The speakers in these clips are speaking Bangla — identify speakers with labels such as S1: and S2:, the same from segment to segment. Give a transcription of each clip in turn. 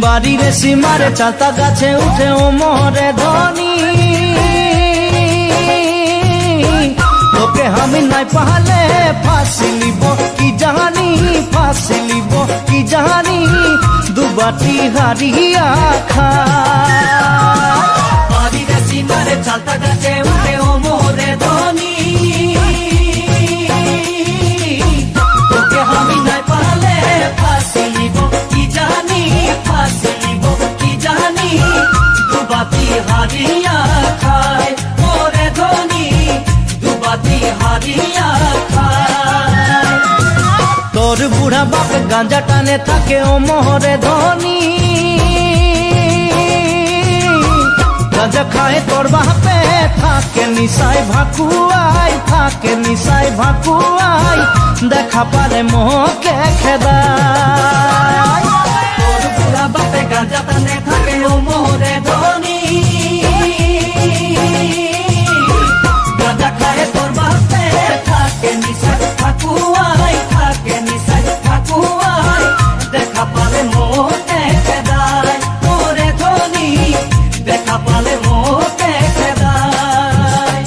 S1: বাড়ির সীমারে চাতা গাছে উঠে ও মোরে ধনী, তোকে আমি নাই পাহলে ফাঁসি লিব কি জানি, ফাঁসি লিব কি জানি, দুবাটি হারিয়া খায়। বাড়ির সীমারে চাতা গাছে উঠে ও মোরে ধনী, তোকে আমি নাই পাহলে ফাঁসি লিব কি জানি, ফাঁসি লিব কি জানি, দুবাটি হারিয়া খায় মোরে ধনী, দুবাটি হারিয়া খায়। তোর বুড়া বাপ গাঁজা টানে থাকে ও মোরে ধনী, গাঁজা খায় তোর বাপে থাকে নিশায় ভাকুয়াই, থাকে নিশায় ভাকুয়াই, দেখা পারে মোহকে খেদায়। তোর বুড়া বাপে গাঁজা টানে থাকে ও মোরে ধনী, গাঁজা খায় তোর বাপে থাকে নিশায় ভাকুয়াই, থাকে নিশায় ভাকুয়াই, দেখা পারে মোহকে খেদায় মোরে ধনী, দেখা পালে মোহকে খেদায়।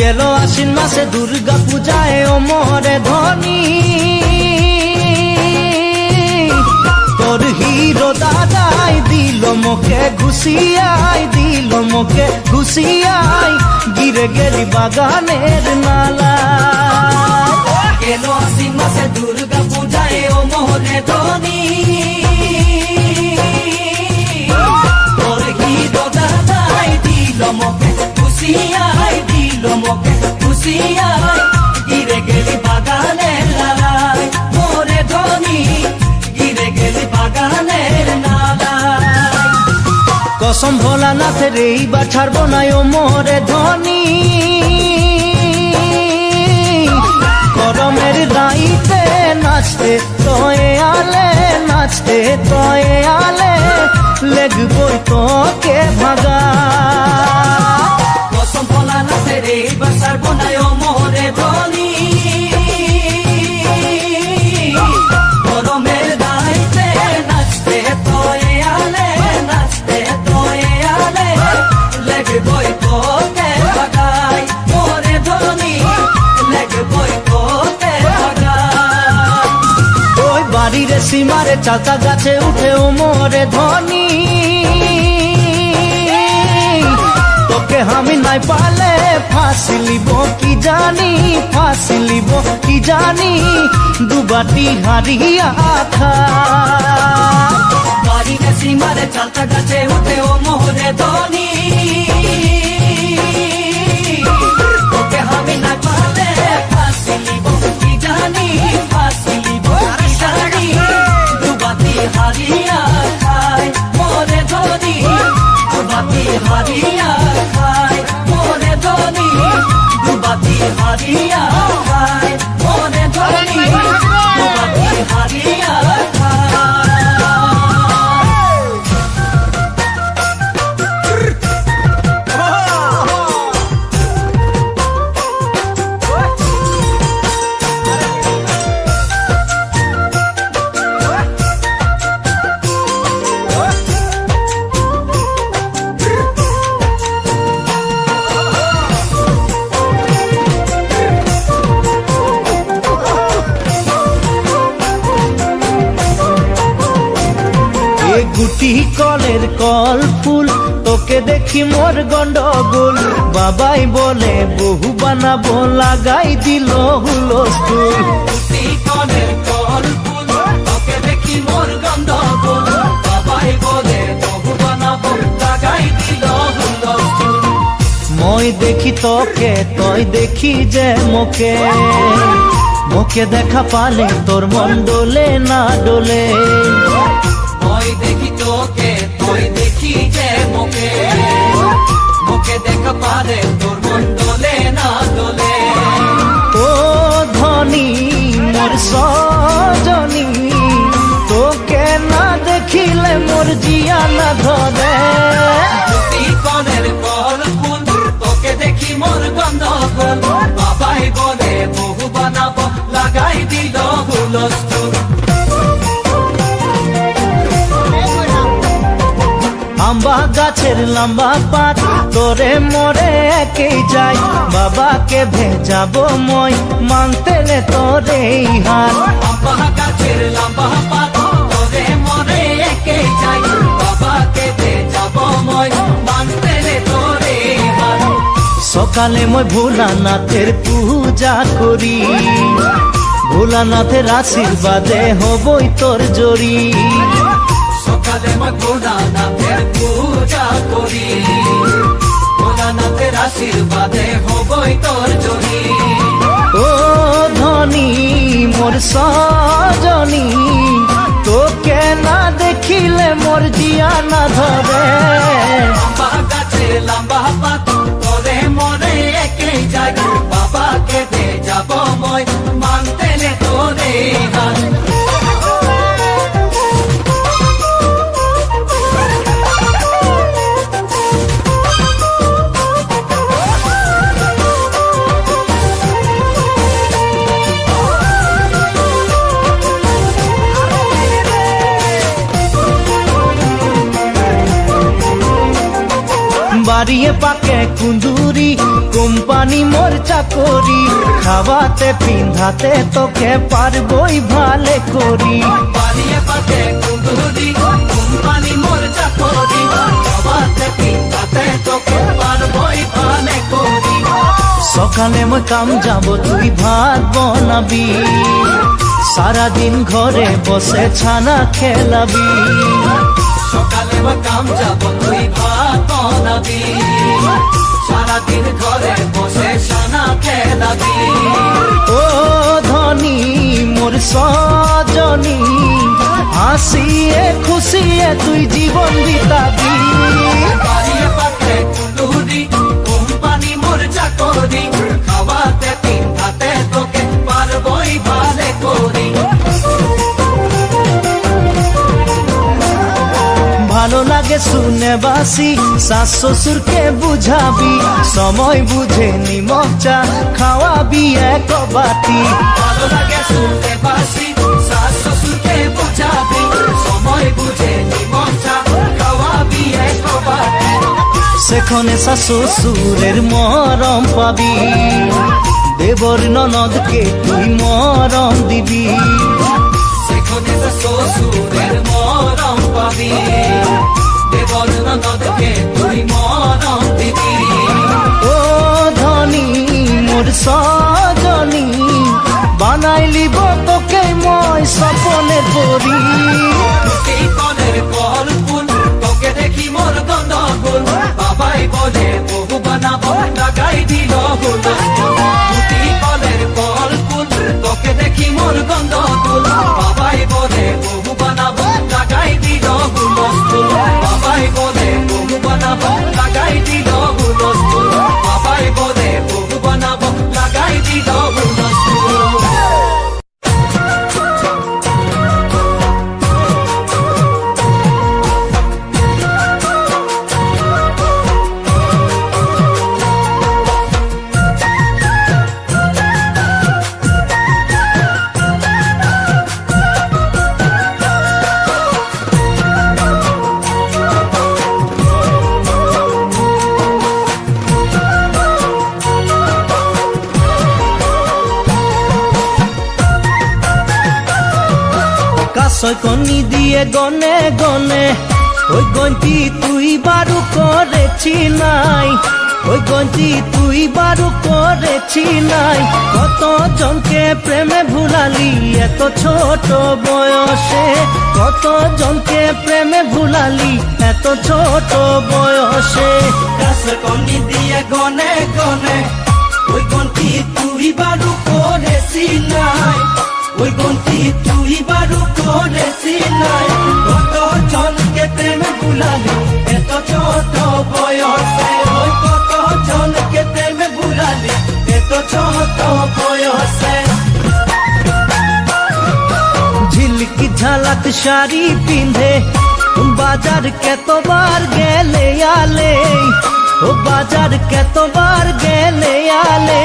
S1: গেল আশ্বিন মাসে দুর্গা পূজায় ও মোরে ধনী, তোর হিরো দাদাই দিল মোকে ঘুষিয়াই, দিল মোকে ঘুষিয়াই, গিরে গেলি বাগানের নালা। গেল আশ্বিন মাসে দুর্গা পূজায় ও মোরে ধনী, তোর হিরো দাদাই দিল মোকে ঘুষিয়াই, দিল মোকে ঘুষিয়াই, গিরে গেলি বাগানের নালায় মোরে ধনী, গিরে গেলি বাগানের নালায়। কসম ভোলানাথের এইবার ছাড়বো না ও মোরে ধনী, গরমের রাইতে নাচতে তয়ে আলে, নাচতে তয়ে আলে, লেগবই তোকে ভাগা। কসম ভোলানাথের এইবার ছাড়বো না ও মোরে ধনী, গরমের রাইতে নাচতে তয়ে আলে, নাচতে তয়ে আলে, লেগবই তোকে ভাগাই মোরে ধনী, লেগবই তোকে ভাগাই। ওই বাড়ির সীমারে চাতা গাছে উঠে ও মোরে ধনী, তোকে আমি নাই পালে ফাঁসি লিব কি জানি, ফাঁসি লিব কি জানি, দুবাটি হারিয়া খায়। বাড়ির সীমারে চাতা গাছে উঠে ও মোরে ধনী, তোকে আমি নাই পালে ফাঁসি লিব কি জানি, ফাঁসি লিব কি জানি, দুবাটি হারিয়া খায় মোরে ধনী, দুবাটি হারিয়া খায় মোরে ধনী, দুবাটি হারিয়া খায় মোরে ধনী, দুবাটি হারিয়া খায়। গুটি কলের কল ফুল, তোকে দেখি মোর গন্ডগোল, বাবাই বলে বহু বানাবো লাগাই দিল হুলস্থুল। গুটি কলের কল ফুল, তোকে দেখি মোর গন্ডগোল, বাবাই বলে বহু বানাবো দেখি তোকে তই দেখি যে মোকে, মোকে দেখা পালে তোর মন ডোলে না ডোলে।
S2: ওই দেখি তোকে তুই দেখি যে মোকে, মোকে দেখা পারে তোর মন দোলে না দোলে।
S1: ও ধনী মোর সজনী, তোকে না দেখিলে মোর জিয়া না ধরে।
S2: দুটি কনের কল ফুল তোকে দেখি মোর গন্ধগোল, বাবাই বলে বহু বানাবো লাগাই দিল হুলস্থুল।
S1: আম্বা গাছের লম্বা পাত তোরে মোরে একেই যাই, বাবাকে ভেজাবো মই মানতেলে তোরে হাত।
S2: আম্বা গাছের লম্বা পাত তোরে মোরে একে যাই, বাবাকে ভেজাবো মই মানতেলে তোরে হাত।
S1: সকালে মই ভোলানাথের পূজা করি, ভোলানাথের আশীর্বাদে হবই তোর জড়ি।
S2: সকালে মই ভোলানাথের পূজা করি, ভোলানাথের আশীর্বাদে হবই তোর জড়ি।
S1: ও ধনী মোর সজনী, তোকে না দেখিলে মোর জিয়া না ধরে।
S2: আম্বা গাছের লম্বা পাত তোরে মোরে একে যাই, বাবাকে ভেজাবো মই মানতেলে তোরে হাত।
S1: বাড়িয়ে পাকে কুন্দুরি কোম্পানি মোর চাকরি, খাওয়াতে পিন্ধাতে তোকে পারবই ভালে করি।
S2: বাড়িয়ে পাতে কুন্দুরি কোম্পানি মোর চাকরি, খাওয়াতে পিন্ধাতে তোকে পারবই ভালে করি।
S1: সকালে মই কাম যাব তুই ভাত বনাবি, সারাদিন ঘরে বসে ছানা খেলাবি।
S2: সকালে বা কাম যাব তুই ভাত বানাবি, সারাদিন ঘরে বসে সানা খেলাবি।
S1: ও ধনী মোর সজনী, হাসিয়ে খুশিয়ে তুই জীবন বিতাবি।
S2: বাড়িয়ে পাতে কুন্দুরি কোম্পানি মোর চাকরি, খাওয়াতে পিন্ধাতে তোকে পারবই ভালে করি।
S1: ভালো লাগে শুনে বাসি শাশ শ্বশুরকে বুঝাবি, সময় বুঝে নিমক চা খাওয়াবি এক বাটি।
S2: ভালো লাগে শুনতে বাসি শাশ শ্বশুরকে বুঝাবি, সময় বুঝে নিমক চা খাওয়াবি এক বাটি।
S1: সেখানে শাশ শ্বশুরের মরম পাবি, দেবর ননদকে তুই মরম দিবি।
S2: সেখানে তো শ্বশুরের মরম পাবি, দেবর ননদকে তুই মরম দিবি।
S1: ও ধনী মোর সজনী, বানাইলিব তোকে মই সপনে পড়ি।
S2: এই কনের কল ফুল তোকে দেখি মোর গন্ধগোল, বাবাই বলে বহু বানাবো লাগাই দিল হুলস্থুল। দুটি কলের কল ফুল তোকে দেখি মোর গন্ধগোল, বাবাই বলে বহু বানাবো লাগাই দিল হুলস্থুল। বাবাই বলে বহু বানাবো লাগাই দিল হুলস্থুল, বাবাই বলে বহু বানাবো লাগাই দিল হুলস্থুল।
S1: কাসয় কনি দিয়ে গনে গনে, ওই গন্তি তুই বারু করেছি নাই। ওই গঞ্জি তুই বারু করেছি নাই, কত জনকে প্রেমে ভুলালি এত ছোট বয়সে, কত জনকে প্রেমে ভুলালি এত ছোট বয়সে।
S2: কনি দিয়ে গনে গনে ওই গন্তি তুই বারু করেছি নাই, ওই গন্তি তুই বারু করেছি নাই, কত জনকে প্রেমে ভুলালি এত ছোট বয়সে, ওই কত জনকে প্রেমে ভুলালি এত ছোট বয়সে।
S1: ঝিলকি ঝালাক শাড়ি পিন্ধে বাজার কতবার গেলে আলে, ও বাজার কতবার গেলে আলে,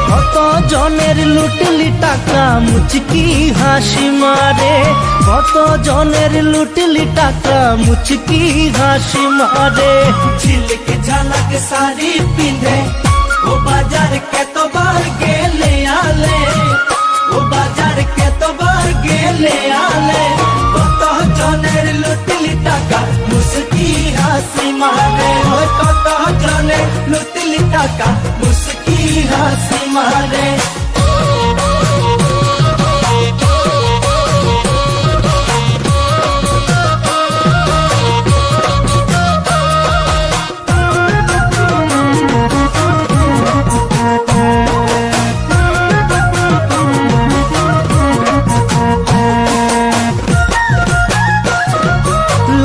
S1: কত জনের লুটলি টাকা মুচকি হাসি মারে, কত জনের লুটলি টাকা মুচকি হাসি মারে।
S2: ঝিলকি ঝালাক শাড়ি পিন্ধে ও বাজার কতবার গেলে আলে, ও বাজার কতবার গেলে আলে, কত জনের লুটলি টাকা মুচকি হাসি মারে, ওই কত জনের লুটলি টাকা মুচকি হাসি মারে।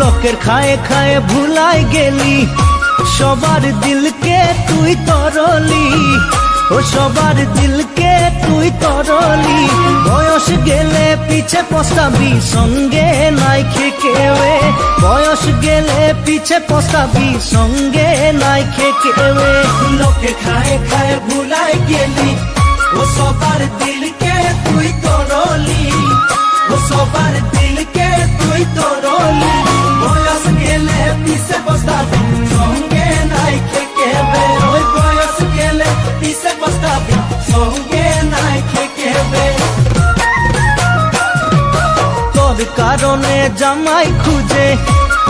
S1: লোকের খায়ে খায়ে ভুলাই গেলি সবার দিলকে তুই তরলি, ও সবার দিলকে তুই তরলি, বয়স গেলে পিছে পস্তাবি সঙ্গে নাই কেউে, বয়স গেলে পিছে পস্তাবি সঙ্গে নাই কেউে।
S2: লোকের খায়ে খায়ে ভুলাই গেলি ও সবার দিলকে তুই তরলি, ও সবার দিলকে তুই তরলি, বয়স গেলে পিছে পস্তাবি সঙ্গে নাই কেবে, ওই বয়স গেলে পিছে পস্তাবি সঙ্গে নাই কেবে।
S1: তোর কারণে জামাই খুঁজে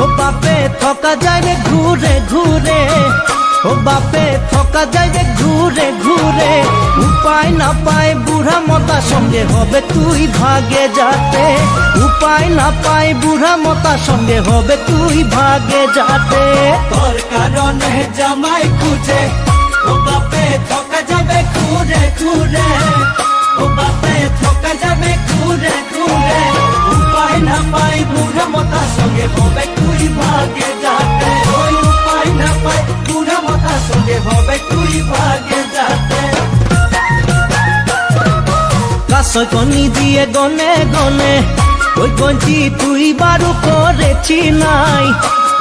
S1: ও বাপে থকা যায় রে ঘুরে ঘুরে, ও বাপে থকা যায় রে ঘুরে ঘুরে, উপায় না পায় বুড়া মতা সঙ্গে হবে তুই ভাগে যাতে, উপায় না পায় বুড়া মতা সঙ্গে হবে তুই ভাগে যাতে।
S2: তোর কারণে জামাই খুঁজে ও বাপে থকা যাবে ঘুরে ঘুরে, ও বাপে থকা যাবে ঘুরে ঘুরে, উপায় না পাই বুড়া মতা সঙ্গে হবে তুই ভাগে যাতে, ওই উপায় না পাই বুড়া মতা সঙ্গে হবে তুই ভাগে যাতে।
S1: কাসয় কনি দিয়ে গনে গনে ওই গঞ্জি তুই বারু করেছি নাই,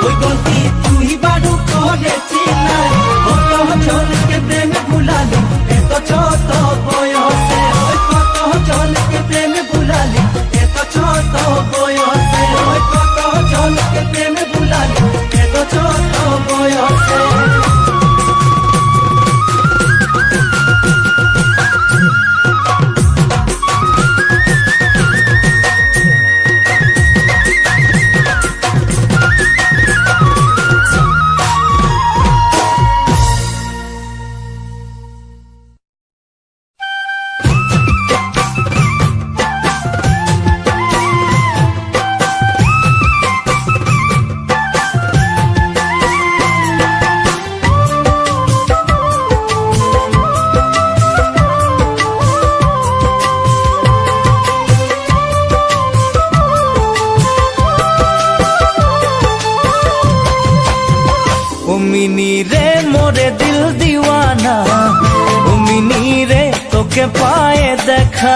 S2: ওই গন্তি তুই বারু করেছি নাই, কত জনকে প্রেমে ভুলালি এত ছোট বয়সে, ওই কত জনকে প্রেমে ভুলালি এত ছোট বয়সে, ওই কত জনকে প্রেমে ভুলালি এত ছোট বয়সে।
S1: मिनी रे मोरे दिल दीवाना, ओ मिनी रे तोके पाए देखा,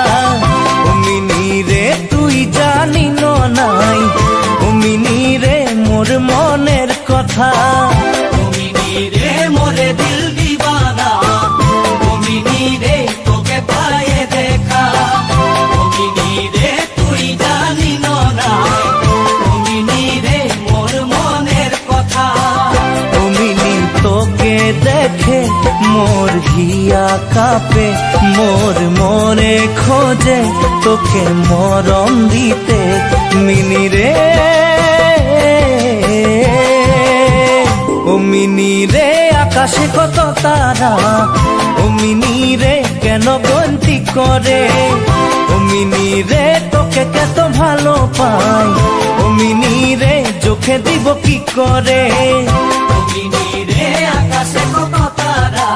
S1: ओ मिनी रे तुई जानी नो नाई, ओ मिनी रे मोर मनेर कथा।
S2: मिनी रे मोरे दिल दीवाना, ओ मिनी रे तोके पाए देखा, ओ मिनी रे तुई जानी नो ना, ओ मिनी रे मोर मनेर कथा।
S1: ओ मिनी तोके देखे मोर हिया कापे, मोर मने खोजे तोके मरम दीते, मिनी रे ओ मिनी रे আকাশে কত তারা, ও মিনি রে কেন গন্তি করে, ও মিনি রে তোকে কত ভালো পাই, ও মিনি রে চোখে দিব কি করে।
S2: ও মিনি রে আকাশে কত তারা,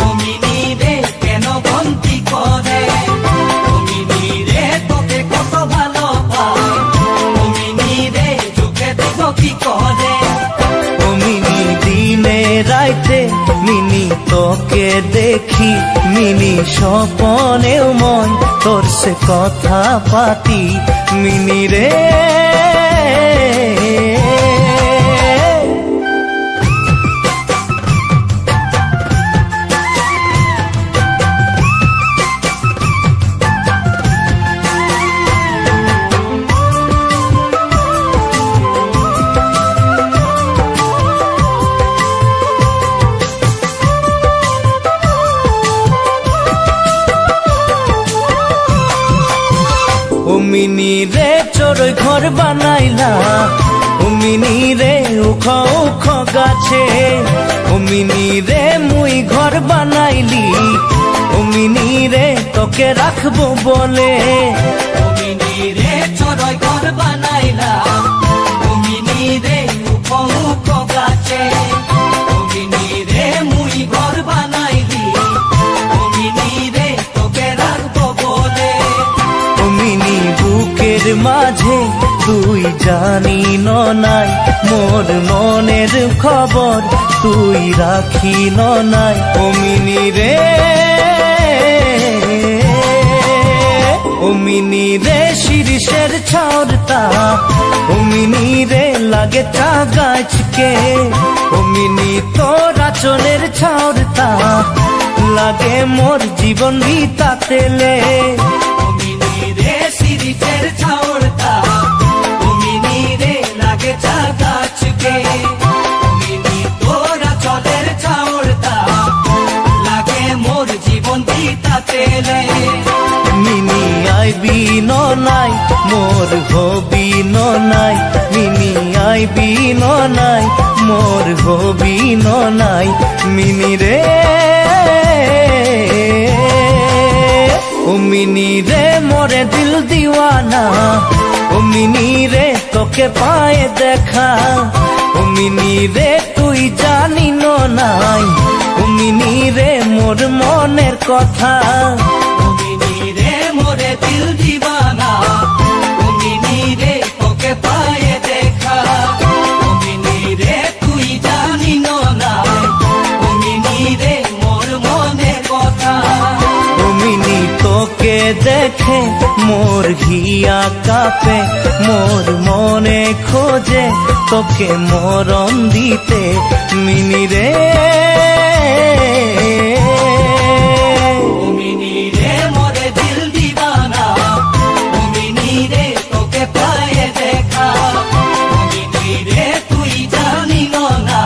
S2: ও মিনি রে কেন গন্তি করে, ও মিনি রে তোকে কত ভালো পায়, ও মিনি রে চোখে দিব কি করে।
S1: ও মিনি দিনে রাইতে মিনি তোকে দেখি, মিনি স্বপনেও মন তোর সে কথা পাতি, মিনি রে। ও মিনি রে চড়ই ঘর বানাইলা, ও মিনি রে উখ উখ গাছে, ও মিনি রে মুই ঘর বানাইলি, ও মিনি রে তোকে রাখবো বলে।
S2: ও মিনি রে চড়ই ঘর বানাইলাম, ও মিনি রে উখ উখ গাছে, ও মিনি রে মুই ঘর বানাইলি, ও মিনি রে তোকে রাখবো বলে।
S1: ও মিনি বুকের মাঝে তুই জানি নাই, মোর মনের খবর তুই রাখি নাই, ও মিনি রে। ও মিনি রে শিরিষের ছাওরতা, ও মিনি রে লাগে চা গাছকে, ও মিনি তোর আচলের ছাওরতা লাগে মোর জীবন গীতা তেলে।
S2: ও মিনি রে শিরিষের ছাওরতা, ও মিনি রে লাগে চা গাছকে, ও মিনি তোরা চলের ছাওরতা লাগে মোর জীবন দিতা তেলে।
S1: মিনি আইবি নাই মোর হবি নাই, মিনি আইবি নাই মোর হবি নাই, মিনি রে। ও মিনি রে মোরে দিল দিওয়ানা, ও মিনি রে তোকে পায়ে দেখা, ও মিনি রে তুই জানি নাই, ও মিনি রে মোর মনের কথা।
S2: ও মিনি রে মোরে দিল দিবানা, ও মিনি রে তোকে পায়ে দেখা, ও মিনি রে তুই জানি না, ও মিনি রে মোর মনের কথা।
S1: ও মিনি তোকে দেখে মোর হিয়া কাঁপে, মোর মনে খোঁজে তোকে মরণ দিতে, মিনি রে।
S2: ও মিনি রে মোরে দিল দিবানা, ও মিনি রে তোকে পায়ে দেখা, ও মিনি রে তুই জানি না,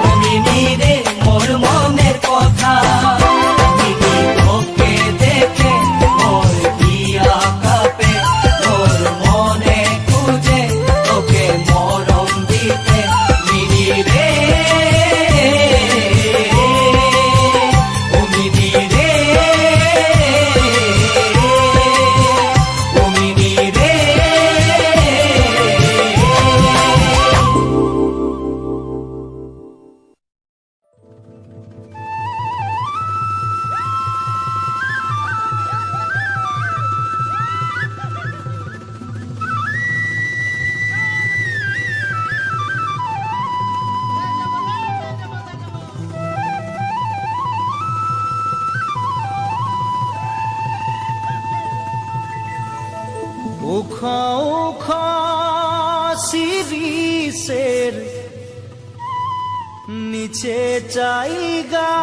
S2: ও মিনি রে মোর মনের কথা। মিনি তোকে দেখে মোর হিয়া কাঁপে, মোর মনে খুঁজে তোকে মরণ দিতে, মিনি রে। ও মিনি রে, ও মিনি রে।
S1: উখ উখ শিরিষের নিচে চাই গাছ,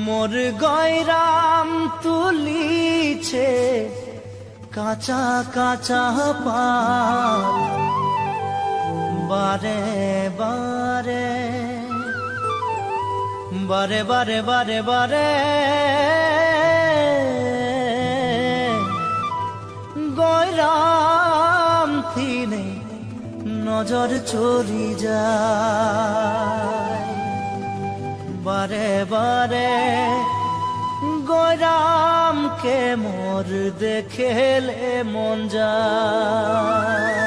S1: মোর গয়রাম তুলিছে কাঁচা কাঁচা পাত, বারে বারে বারে বারে বারে বারে গয়রাম থিনে নজর চলি যায় বারে বারে গয়রামকে মোর দেখেলে মন যায়।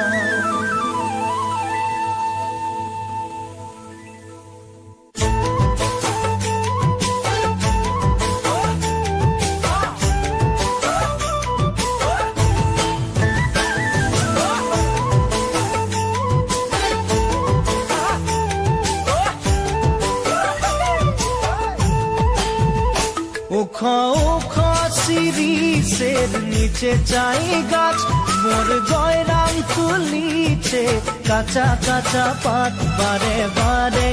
S1: উখো উখো শিরিষের নিচে চাই গাছ মোর গয়রাম তুলিছে কাঁচা কাঁচা পাত বারে বারে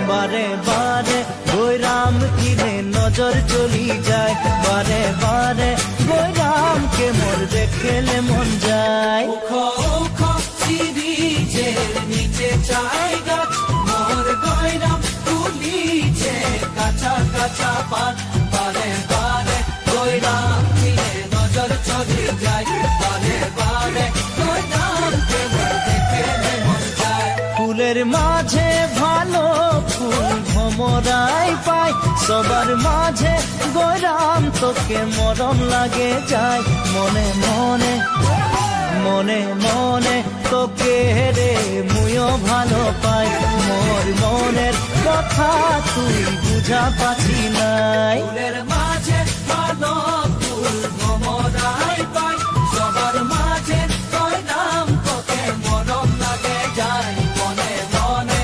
S1: বারে বারে গয়রাম কিনে নজর চলি যায় বারে বারে গয়রামকে মোর দেখেলে মন যায়।
S2: উখো উখো শিরিষের নিচে চাই গাছ মোর গয়রাম তুলিছে কাঁচা কাঁচা পাত বারে বারে গয়রাম কিনে নজর চলে যায় বারে বারে গয়রামকে মোর দেখেলে মন যায়।
S1: ফুলের মাঝে ভালো ফুল ভমরাই পাই সবার মাঝে গয়রাম তোকে মরম লাগে যায় মনে মনে মনে মনে তোকে রে মুইও ভালো পাই মোর মনের কথা তুই বুঝা পাচ্ছি নাই।
S2: ফুলের মাঝে ভালো ফুল ভমরাই পাই সবার মাঝে গয়রাম তোকে মরম লাগে যায় মনে মনে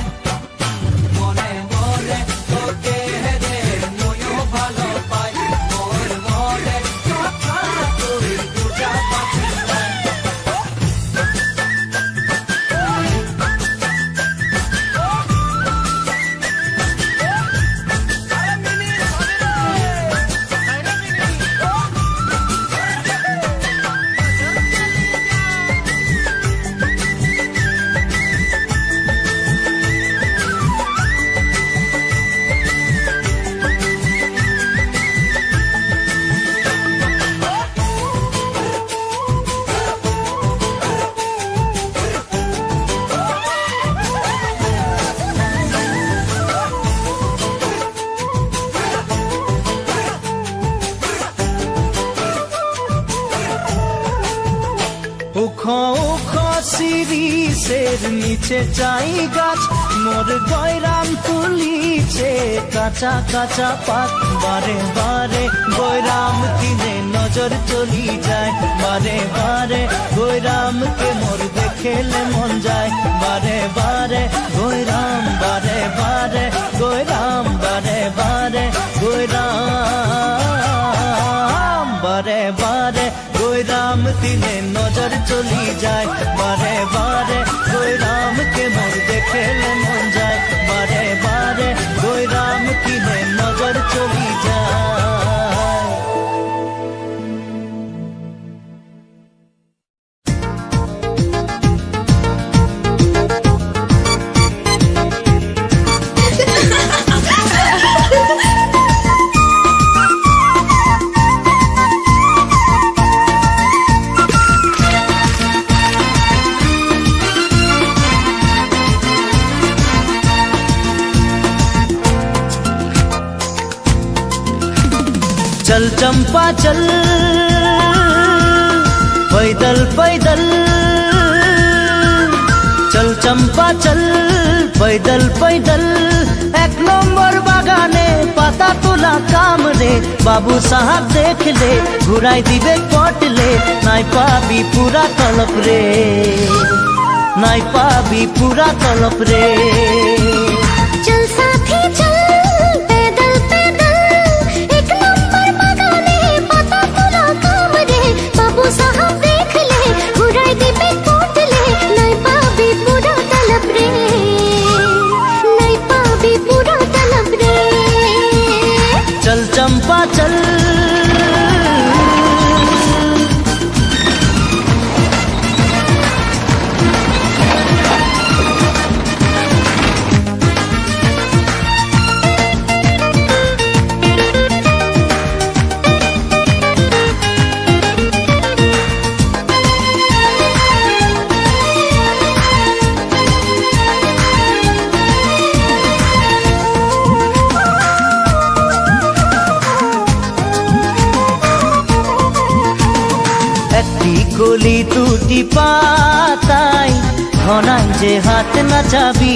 S2: মনে মনে তোকে রে মুইও ভালো পাই মোর মনের কথা তুই বুঝা পাচ্ছি না।
S1: উখো উখো শিরিষের নিচে চাই গাছ মোর গয়রাম তুলিছে কাঁচা কাঁচা পাত বারে বারে গয়রাম কিনে নজর চলি যায় বারে বারে গয়রামকে মোর দেখেলে মন যায় বারে বারে গয়রাম বারে বারে গয়রাম বারে বারে গয়রাম বারে বারে গয়রাম দিনে নজর চলি যায় বারে বারে গয়রামকে মোর দেখেলে মন যায় বারে বারে গয়রাম দিনে নজর চলি যায়। चल चंपा चल पैदल पैदल चल चंपा चल पैदल पैदल एक नंबर बागाने पाता तुला काम रे बाबू साहब देख ले घुराई दिबे कट ले नाई पाबी पूरा तलप रे नाई पाबी पूरा तलप रे।
S3: चल साथी चल पैदल पैदल एक नंबर बागाने पता तुला काम रे बाबू साहब देख ले घुराई दिबे कोट ले नहीं पाबी पूरा तलब रे नहीं पाबी पूरा तलब रे।
S1: चल चंपा चल কলি দুটি পাতায় ঘনাই যে হাত নাচাবি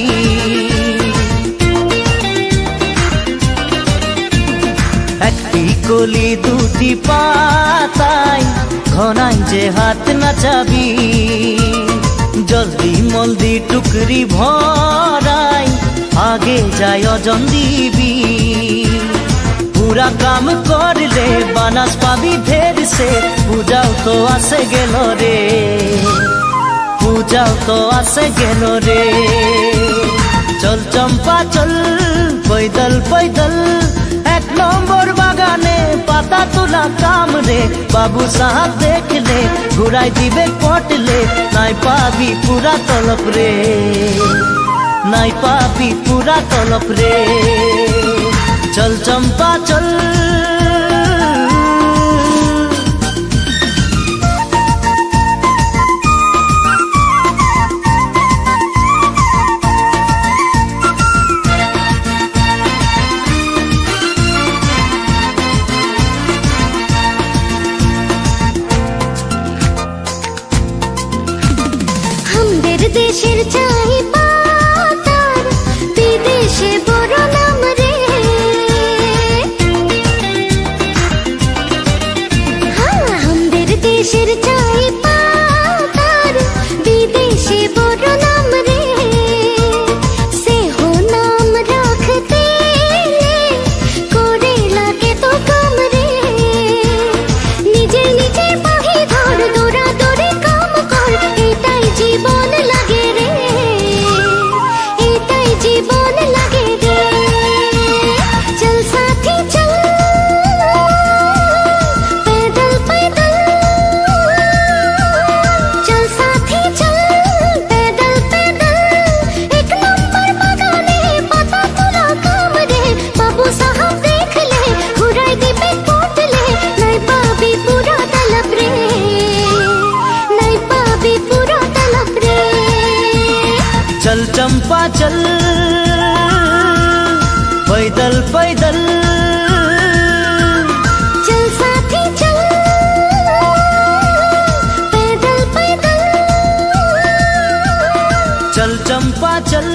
S1: একটি কলি দুটি পাতায় ঘনাই যে হাত নাচাবি জলদি মলদি টুকরি ভরাই আগে যায় অজন দিবি পুরা কাম করলে বানাস পাবি ঢের সে পূজাও তো আসে গেল রে পূজাও তো আসে গেল রে চল চম্পা চল পৈদল পৈদল এক নম্বর বাগানে পাতা তোলা কাম রে বাবু সাহাব দেখলে ঘুরাই দিবে পটলে নাই পাবি পুরা তলপ রে নাই পাবি পুরা তলপ রে চল চম্পা চল
S3: আমাদের দেশের চাই পাতার বিদেশে বড় নাম রে আমাদের দেশের চাই পাতার বিদেশে বড় নাম রে সে হো নাম রাখতে করে লাগে তো কাম রে নিজে নিজে পাহি ধর দৌড়া দৌড়ে কাম কর এটাই জীবন লাগে রে এটাই জীবন লাগে রে চল সাথী চল पैदल पैदल चल साथी चल पैदल पैदल एक नंबर बागाने पाता तुला काम रे बाबू साहब देख ले घुराई दिबे पोटले नहीं पाबी पूरा तलब रे नहीं पाबी पूरा तलब रे
S1: चल चंपा चल पैदल पैदल
S3: चल साथी चल पैदल पैदल
S1: चल चंपा चल